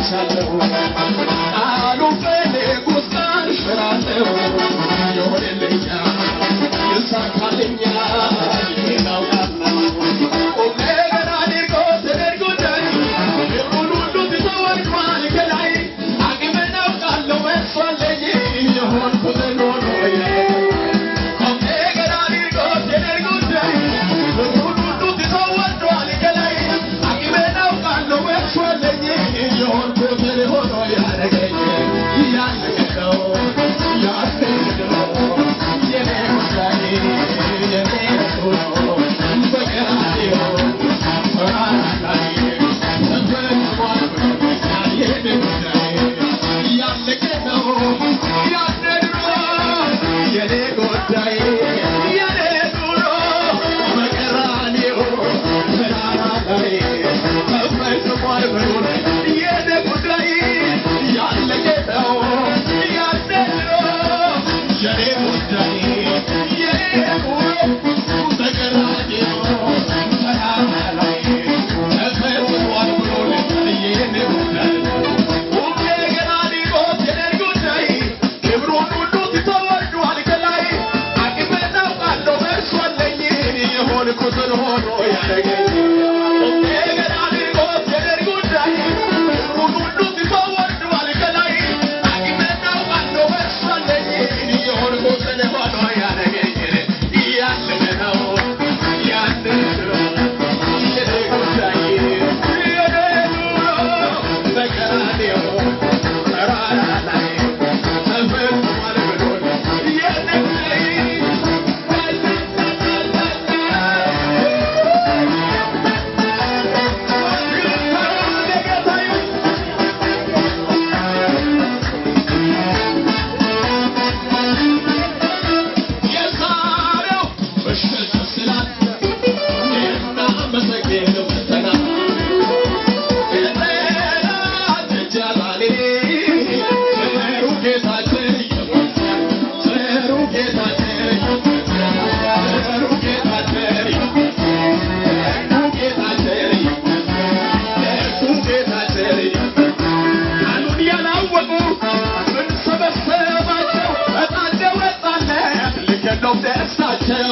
ደርሻለሁ ቃሉ ፈለጉት ቃል ሽራለሁ ይሆንልኛል ይሳካልኛል ይናውቃለሁ ቁም ነገር አድርጎ ተደርጎኛል የሁሉ ትተወድቋል ከላይ አቅሜን አውቃለሁ እሱ አለኝ የሆንኩትን ሆኖ ቁም ነገር አድርጎ ተደርጎኛል የሁሉ ትተወድቋል ከላይ አቅሜን አውቃለሁ እሱ አለኝ የሆንኩትን ሆኖ ያደረገኝ ያለቀው ያለቀው የኔ ጉዳይ የኔ ሆኖ በቀራንዮ ተራራላይ ተፈጽሟል የኔ ጉዳይ ያለቀው ያደረገ የኔ ጉዳይ የኔ ሆኖ በቀራንዮ ተራራላይ ተፈጽሟል የኔ ጉዳይ ያለቀው ያደረገ የኔ ጉዳይ የኔ ሆኖ በቀራንዮ ተራራላይ ተፈጽሟል የኔ ጉዳይ ቁም ነገር አድርጎ ተደርጎኛል ክብሩን ሁሉ ተወርዷል ከላይ አቅሜን አውቃለሁ እርሱ አለኝ የሆንኩትን ሆኖ ያደረገኝ ቁም ነገር አድርጎ ተደርጎኛል ክብሩን ሁሉ ተወርዷል ከላይ አቅሜን አውቃለሁ እርሱ አለኝ የሆንኩትን ሆኖ ያደረገኝ ያለነው ያለነው የኔ ጉዳይ የኔ ኑሮ በቀራንዮ ተራራ ላይ ተፈጽሟል ብሎን የኔ ጉዳይ የዛሬው ምሽት ስላለ የማመሰግነው ፈተና የጠላት ጀባሌ ጥሩ ጌታችን ጥሩ ጌታችን ጥሩ ጌታችን ጥሩ ጌታችን ጥሩ ጌታችን ቃሉን ያላወቁ ብንሰበሰባቸው እጣ እንደወጣለት ልክ ነው ደስታቸው